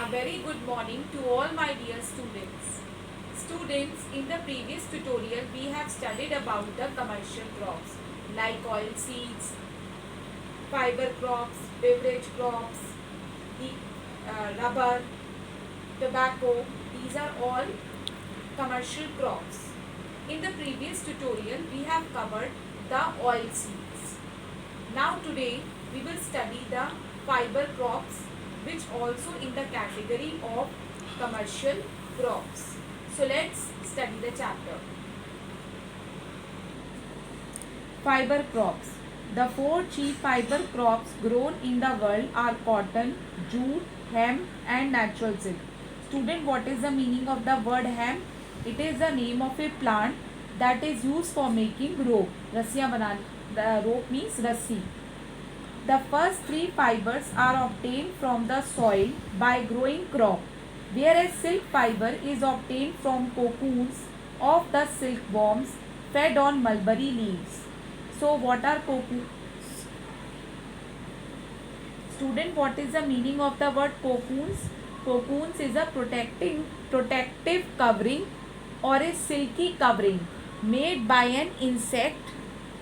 A very good morning to all my dear students. Students, in the previous tutorial we have studied about the commercial crops like oil seeds, fiber crops, beverage crops, the rubber, tobacco. These are all commercial crops. In the previous tutorial we have covered the oil seeds. Now today we will study the fiber crops, which also in the category of commercial crops. So let's study the chapter. Fiber crops. The four chief fiber crops grown in the world are cotton, jute, hemp and natural silk. Student, what is the meaning of the word hemp? It is the name of a plant that is used for making rope. रस्सियाँ बनाने. The rope means rassi. The first three fibers are obtained from the soil by growing crop, whereas silk fiber is obtained from cocoons of the silkworms fed on mulberry leaves. So what are cocoons? Student, what is the meaning of the word cocoons? Cocoons is a protective covering or a silky covering made by an insect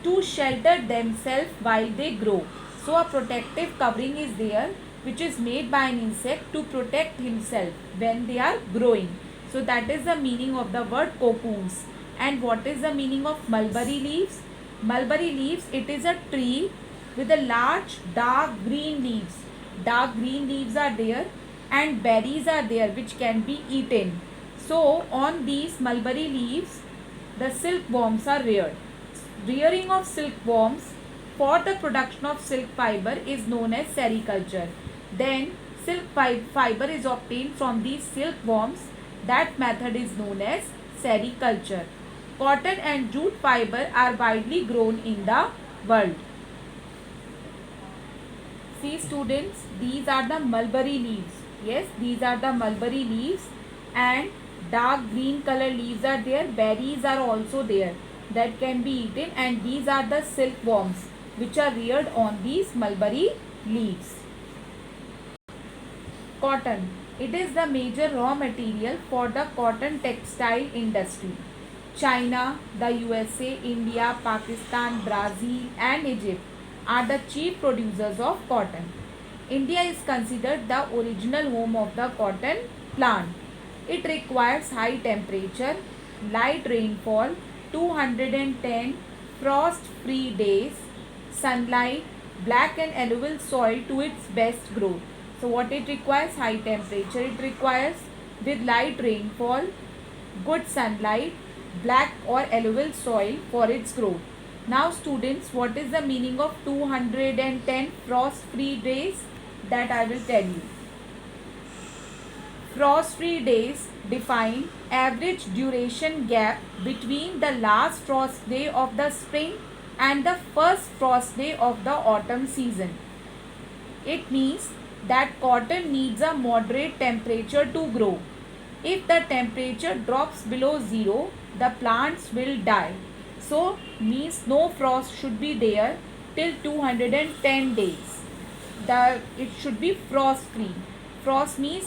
to shelter themselves while they grow. So a protective covering is there which is made by an insect to protect himself when they are growing. So that is the meaning of the word cocoons. And what is the meaning of mulberry leaves? Mulberry leaves, it is a tree with a large dark green leaves. Dark green leaves are there and berries are there which can be eaten. So on these mulberry leaves the silkworms are reared. Rearing of silkworms for the production of silk fiber is known as sericulture. Then silk fiber is obtained from these silkworms. That method is known as sericulture. Cotton and jute fiber are widely grown in the world. See students, these are the mulberry leaves. Yes, these are the mulberry leaves and dark green color leaves are there. Berries are also there that can be eaten, and these are the silkworms which are reared on these mulberry leaves. Cotton. It is the major raw material for the cotton textile industry. China, the USA, India, Pakistan, Brazil and Egypt are the chief producers of cotton. India is considered the original home of the cotton plant. It requires high temperature, light rainfall, 210 frost-free days, sunlight, black and alluvial soil to its best growth. So what it requires? High temperature. It requires with light rainfall, good sunlight, black or alluvial soil for its growth. Now students, what is the meaning of 210 frost-free days? That I will tell you. Frost-free days define average duration gap between the last frost day of the spring and the first frost day of the autumn season. It means that cotton needs a moderate temperature to grow. If the temperature drops below zero, the plants will die. So means no frost should be there till 210 days. It should be frost free. Frost means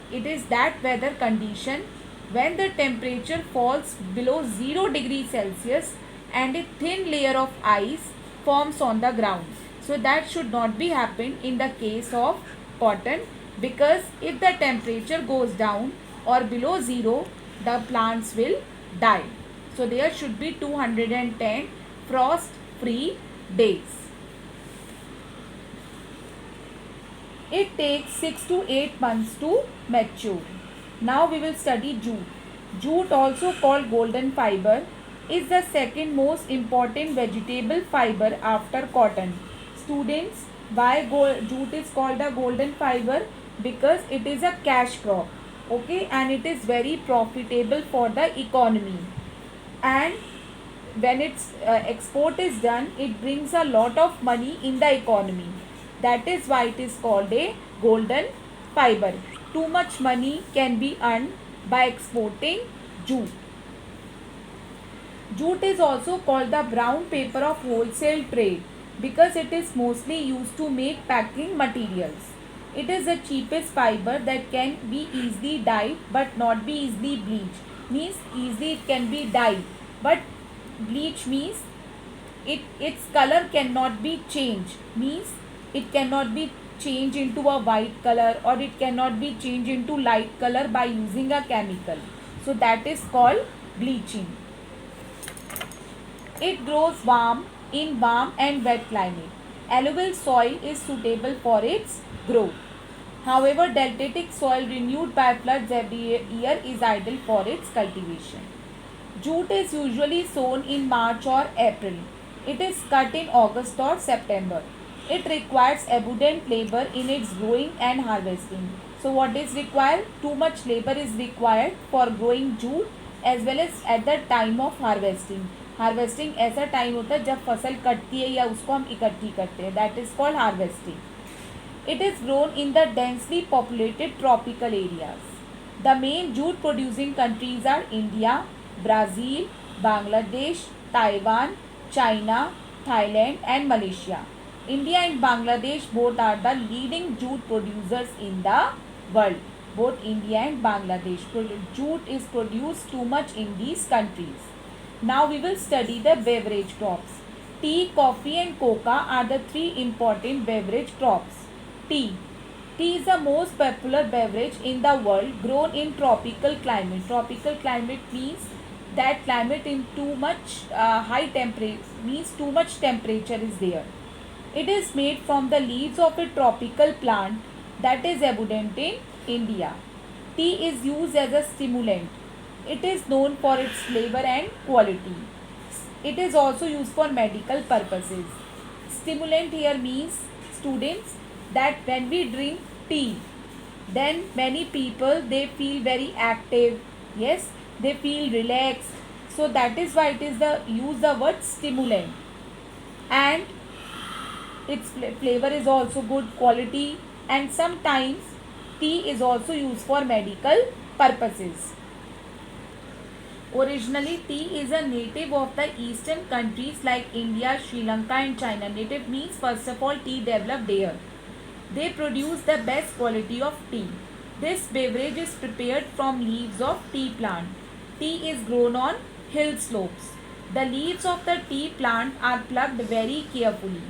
it is that weather condition when the temperature falls below 0 degrees Celsius and a thin layer of ice forms on the ground. So that should not be happen in the case of cotton, because if the temperature goes down or below 0, the plants will die. So there should be 210 frost free days. It takes 6 to 8 months to mature. Now we will study jute. Jute, also called golden fiber, is the second most important vegetable fiber after cotton. Students, why jute is called a golden fiber? Because it is a cash crop, okay, and it is very profitable for the economy. And when its export is done, it brings a lot of money in the economy. That is why it is called a golden fiber. Too much money can be earned by exporting jute. Jute is also called the brown paper of wholesale trade because it is mostly used to make packing materials. It is the cheapest fiber that can be easily dyed but not be easily bleached. Means easily it can be dyed, but bleach means its color cannot be changed. Means it cannot be changed into a white color, or it cannot be changed into light color by using a chemical. So that is called bleaching. It grows in warm and wet climate. Alluvial soil is suitable for its growth. However, deltatic soil renewed by floods every year is ideal for its cultivation. Jute is usually sown in March or April. It is cut in August or September. It requires abundant labor in its growing and harvesting. So what is required? Too much labor is required for growing jute as well as at the time of harvesting. Harvesting ऐसा time होता है जब फसल कटती है या उसको हम इकट्ठी करते हैं. That is called harvesting. It is grown in the densely populated tropical areas. The main jute producing countries are India, Brazil, Bangladesh, Taiwan, China, Thailand and Malaysia. India and Bangladesh both are the leading jute producers in the world. Both India and Bangladesh. Jute is produced too much in these countries. Now we will study the beverage crops. Tea, coffee and cocoa are the three important beverage crops. Tea. Tea is the most popular beverage in the world, grown in tropical climate. Tropical climate means that climate in too much high temperature, means too much temperature is there. It is made from the leaves of a tropical plant that is abundant in India. Tea is used as a stimulant. It is known for its flavor and quality. It is also used for medical purposes. Stimulant here means, students, that when we drink tea, then many people, they feel very active. Yes, they feel relaxed. So that is why it is use the word stimulant. And its flavor is also good, quality, and sometimes tea is also used for medical purposes. Originally, tea is a native of the eastern countries like India, Sri Lanka and China. Native means first of all tea developed there. They produce the best quality of tea. This beverage is prepared from leaves of tea plant. Tea is grown on hill slopes. The leaves of the tea plant are plucked very carefully.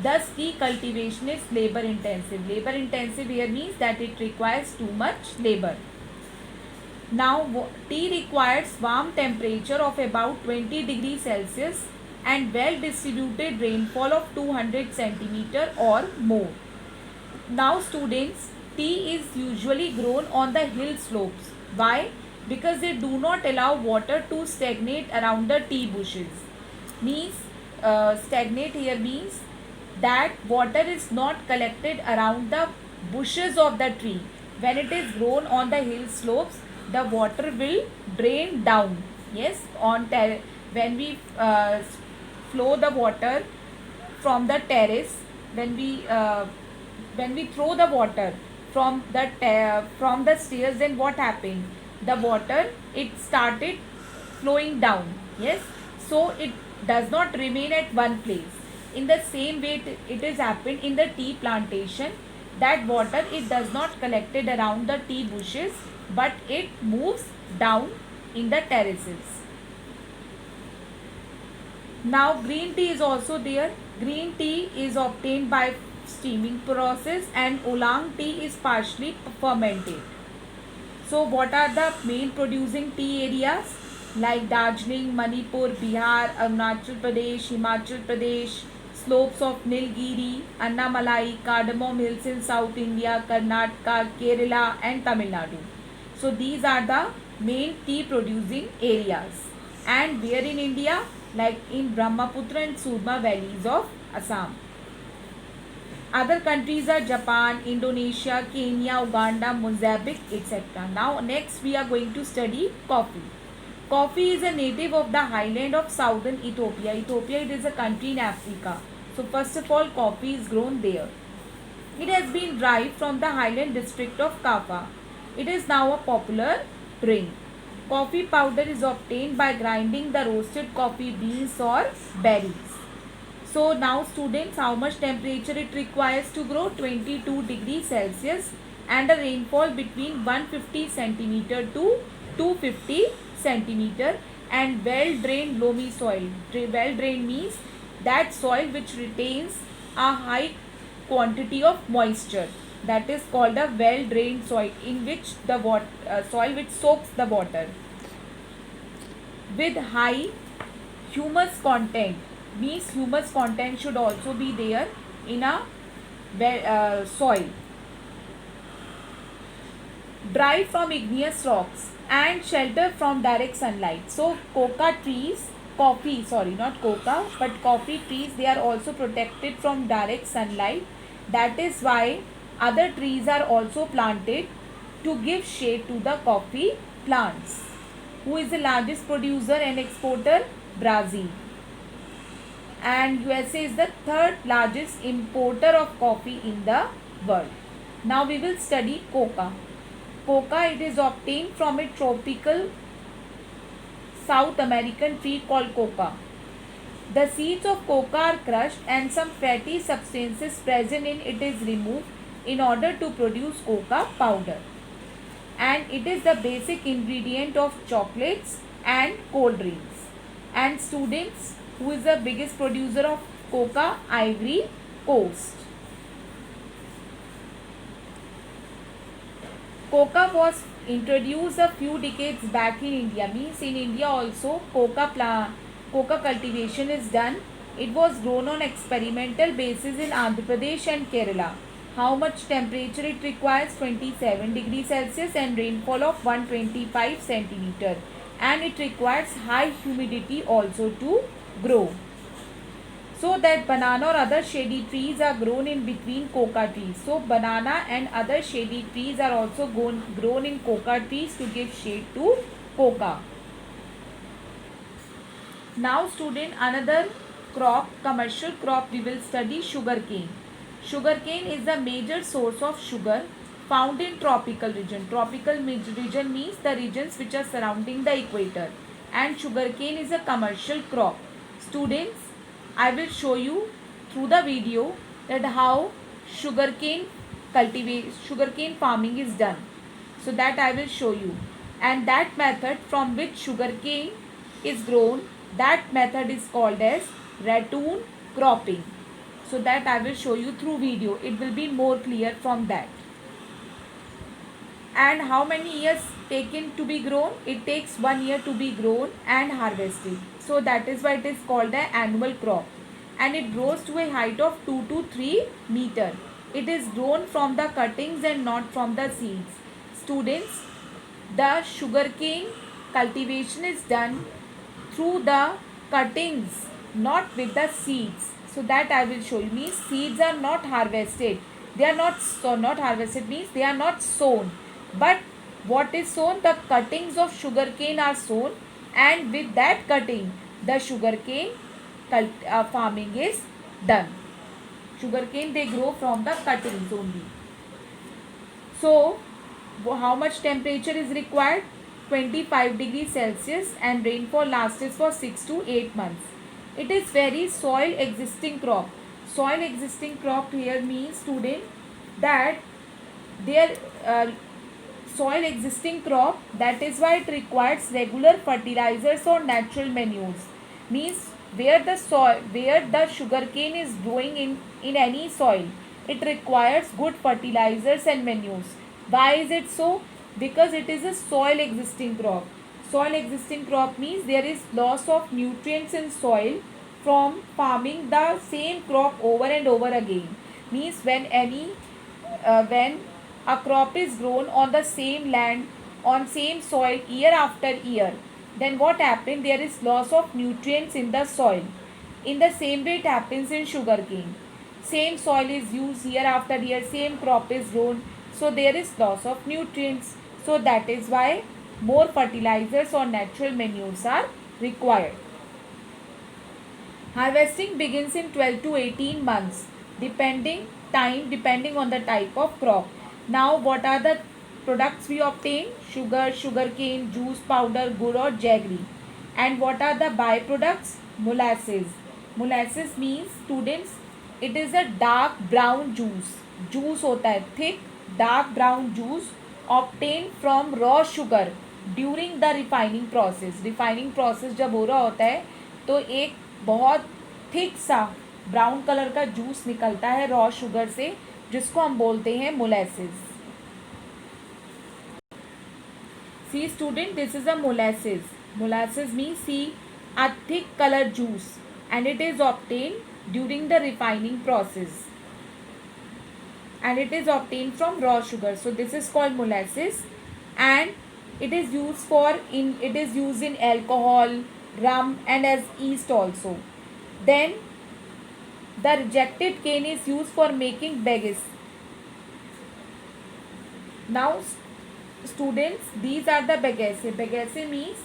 Thus, tea cultivation is labor intensive. Labor intensive here means that it requires too much labor. Now, tea requires warm temperature of about 20 degrees Celsius and well distributed rainfall of 200 centimeter or more. Now, students, tea is usually grown on the hill slopes. Why? Because they do not allow water to stagnate around the tea bushes. Means stagnate here means that water is not collected around the bushes of the tree. When it is grown on the hill slopes, the water will drain down. Yes, when we flow the water from the terrace, when we throw the water from the stairs, then what happened? The water, it started flowing down. Yes, so it does not remain at one place. In the same way, it is happened in the tea plantation. That water, it does not collected around the tea bushes, but it moves down in the terraces. Now, green tea is also there. Green tea is obtained by steaming process, and oolong tea is partially fermented. So, what are the main producing tea areas? Like Darjeeling, Manipur, Bihar, Arunachal Pradesh, Himachal Pradesh, slopes of Nilgiri, Annamalai, Cardamom Hills in South India, Karnataka, Kerala and Tamil Nadu. So these are the main tea producing areas. And where in India? Like in Brahmaputra and Surma valleys of Assam. Other countries are Japan, Indonesia, Kenya, Uganda, Mozambique, etc. Now next we are going to study coffee. Coffee is a native of the highland of southern Ethiopia. Ethiopia, it is a country in Africa. So first of all, coffee is grown there. It has been derived from the highland district of Kaffa. It is now a popular drink. Coffee powder is obtained by grinding the roasted coffee beans or berries. So now students, how much temperature it requires to grow? 22 degrees Celsius, and a rainfall between 150 centimeter to 250 centimeter, and well drained loamy soil. Well drained means that soil which retains a high quantity of moisture. That is called a well drained soil, in which the soil which soaks the water. With high humus content, means humus content should also be there in a soil. Dry from igneous rocks and shelter from direct sunlight. So coca trees, not coca, but coffee trees, they are also protected from direct sunlight. That is why other trees are also planted to give shade to the coffee plants. Who is the largest producer and exporter? Brazil. And USA is the third largest importer of coffee in the world. Now we will study coca. Coca, it is obtained from a tropical South American tree called coca. The seeds of coca are crushed and some fatty substances present in it is removed in order to produce coca powder. And it is the basic ingredient of chocolates and cold drinks. And students, who is the biggest producer of coca? Ivory Coast. Coca was introduced a few decades back in India. Means in India also coca cultivation is done. It was grown on experimental basis in Andhra Pradesh and Kerala. How much temperature it requires? 27 degrees Celsius and rainfall of 125 centimeter. And it requires high humidity also to grow. So that banana or other shady trees are grown in between coca trees. So banana and other shady trees are also grown in coca trees to give shade to coca. Now student, another crop, commercial crop, we will study sugarcane. Sugarcane is the major source of sugar found in tropical region. Tropical region means the regions which are surrounding the equator. And sugarcane is a commercial crop. Students, I will show you through the video that how sugarcane farming is done. So that I will show you. And that method from which sugarcane is grown, that method is called as ratoon cropping. So that I will show you through video. It will be more clear from that. And how many years taken to be grown? It takes 1 year to be grown and harvested. So that is why it is called an annual crop. And it grows to a height of 2 to 3 meter. It is grown from the cuttings and not from the seeds. Students, the sugarcane cultivation is done through the cuttings, not with the seeds. So that I will show you. Means seeds are not harvested. They are not harvested means they are not sown. But what is sown? The cuttings of sugarcane are sown, and with that cutting, the sugarcane farming is done. Sugarcane, they grow from the cuttings only. So how much temperature is required? 25 degrees Celsius and rainfall lasts for 6 to 8 months. It is very soil existing crop. Soil existing crop here means student that their soil existing crop, that is why it requires regular fertilizers or natural manures. Means where the sugarcane is growing in any soil, it requires good fertilizers and manures. Why is it so? Because it is a soil existing crop. Soil existing crop means there is loss of nutrients in soil from farming the same crop over and over again. Means when a crop is grown on the same land, on same soil year after year, then what happens? There is loss of nutrients in the soil. In the same way it happens in sugarcane. Same soil is used year after year, same crop is grown, so there is loss of nutrients. So that is why more fertilizers or natural manures are required. Harvesting begins in 12 to 18 months depending on the type of crop. Now what are the products we obtain? Sugar, sugarcane, juice powder, gur or jaggery. And what are the byproducts? Molasses. Molasses means students it is a dark brown juice होता है thick dark brown juice obtain from raw sugar during the refining process जब हो रहा होता है तो एक बहुत थिक सा ब्राउन कलर का जूस निकलता है रॉ शुगर से, जिसको हम बोलते हैं molasses. See student, this is a molasses. Molasses means see a thick color juice and it is obtained during the refining process. And it is obtained from raw sugar. So this is called molasses, and it is used in alcohol, rum, and as yeast also. Then the rejected cane is used for making bagasse. Now students, these are the bagasse. Bagasse means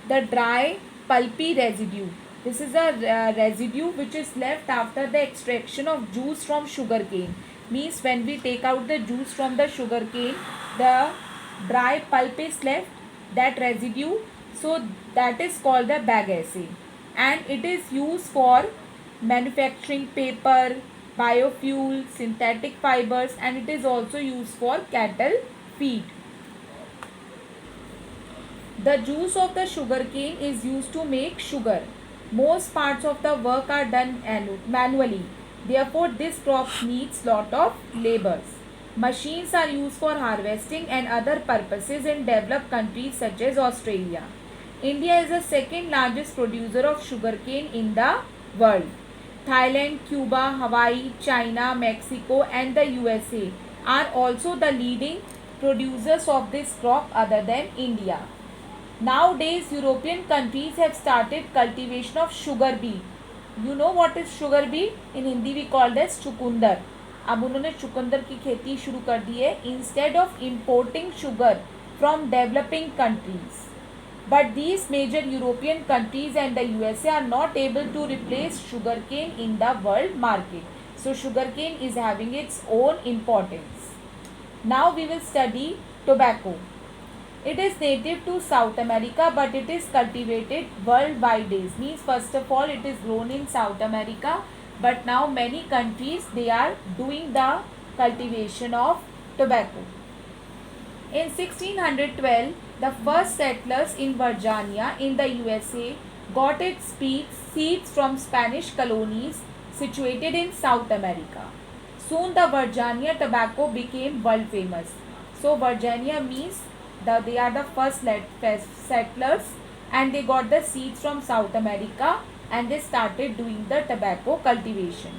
the dry pulpy residue. This is a residue which is left after the extraction of juice from sugar cane. Means when we take out the juice from the sugar cane, the dry pulp is left, that residue. So that is called the bagasse, and it is used for manufacturing paper, biofuel, synthetic fibers, and it is also used for cattle feed. The juice of the sugarcane is used to make sugar. Most parts of the work are done manually. Therefore, this crop needs lot of labors. Machines are used for harvesting and other purposes in developed countries such as Australia. India is the second largest producer of sugarcane in the world. Thailand, Cuba, Hawaii, China, Mexico, and the USA are also the leading producers of this crop other than India. Nowadays, European countries have started cultivation of sugar beet. You know what is sugar beet? In Hindi we call this चुकंदर. अब उन्होंने चुकंदर की खेती शुरू कर दी है instead of importing sugar from developing countries. But these major European countries and the USA are not able to replace sugarcane in the world market. So sugarcane is having its own importance. Now we will study tobacco. It is native to South America, but it is cultivated worldwide. Means first of all it is grown in South America, but now many countries they are doing the cultivation of tobacco. In 1612, the first settlers in Virginia in the USA got its seeds from Spanish colonies situated in South America. Soon the Virginia tobacco became world famous. So Virginia means they are the first settlers, and they got the seeds from South America and they started doing the tobacco cultivation.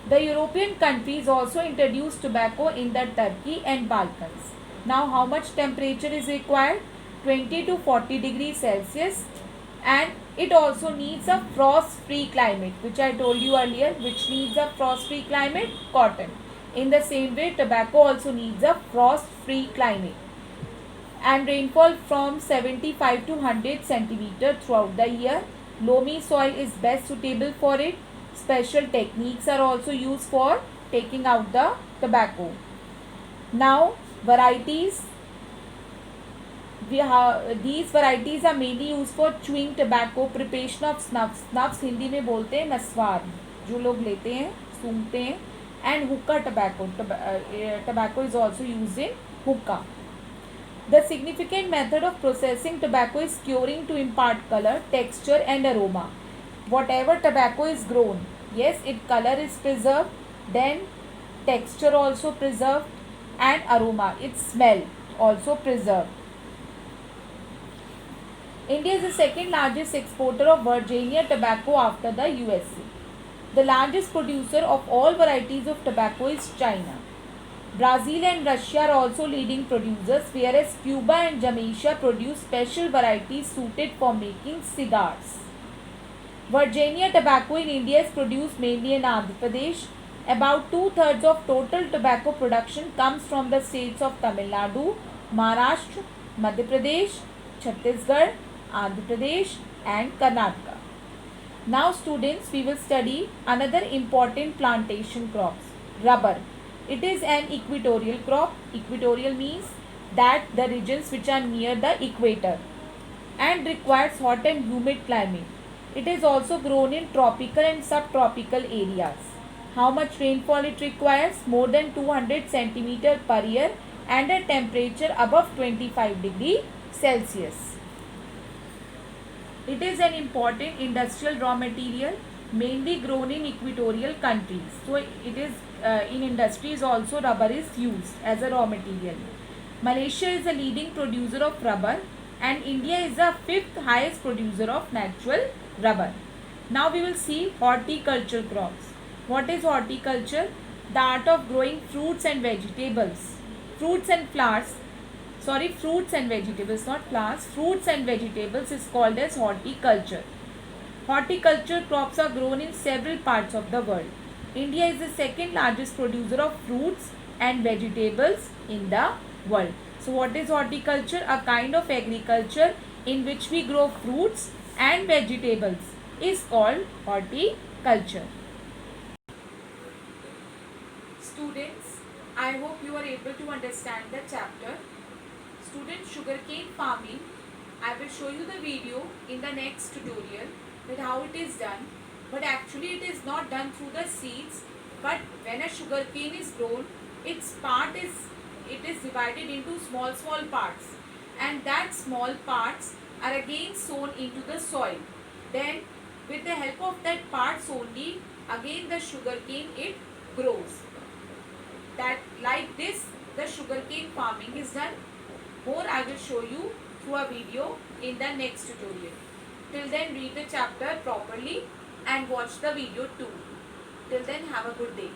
The European countries also introduced tobacco in the Turkey and Balkans. Now how much temperature is required? 20 to 40 degrees Celsius, and it also needs a frost-free climate, which I told you earlier, which needs a frost-free climate, cotton. In the same way, tobacco also needs a frost-free climate. And rainfall from 75 to 100 centimeter throughout the year. Loamy soil is best suitable for it. Special techniques are also used for taking out the tobacco. Now varieties. These varieties are mainly used for chewing tobacco, preparation of snuffs. Snuffs Hindi में बोलते हैं नस्वार, जो लोग लेते हैं सूंघते हैं. And hookah tobacco. Tobacco is also used in hookah. The significant method of processing tobacco is curing to impart color, texture and aroma. Whatever tobacco is grown, yes, its color is preserved, then texture also preserved, and aroma, its smell also preserved. India is the second largest exporter of Virginia tobacco after the USA. The largest producer of all varieties of tobacco is China. Brazil and Russia are also leading producers, whereas Cuba and Jamaica produce special varieties suited for making cigars. Virginia tobacco in India is produced mainly in Andhra Pradesh. About 2/3 of total tobacco production comes from the states of Tamil Nadu, Maharashtra, Madhya Pradesh, Chhattisgarh, Andhra Pradesh and Karnataka. Now students, we will study another important plantation crops, rubber. It is an equatorial crop. Equatorial means that the regions which are near the equator and requires hot and humid climate. It is also grown in tropical and subtropical areas. How much rainfall it requires? More than 200 centimeter per year and a temperature above 25 degree Celsius. It is an important industrial raw material mainly grown in equatorial countries. So it is in industries also rubber is used as a raw material. Malaysia is a leading producer of rubber and India is the fifth highest producer of natural rubber. Now we will see horticulture crops. What is horticulture? The art of growing fruits and vegetables, fruits and flowers. Sorry, fruits and vegetables, not flowers. Fruits and vegetables is called as horticulture. Horticulture crops are grown in several parts of the world. India is the second largest producer of fruits and vegetables in the world. So what is horticulture? A kind of agriculture in which we grow fruits and vegetables is called horticulture. Students, I hope you are able to understand the chapter. Student, sugarcane farming. I will show you the video in the next tutorial that how it is done. But actually it is not done through the seeds. But when a sugarcane is grown, its part is divided into small parts, and that small parts are again sown into the soil. Then with the help of that parts only, again the sugarcane it grows. That like this the sugarcane farming is done. More I will show you through a video in the next tutorial. Till then read the chapter properly and watch the video too. Till then have a good day.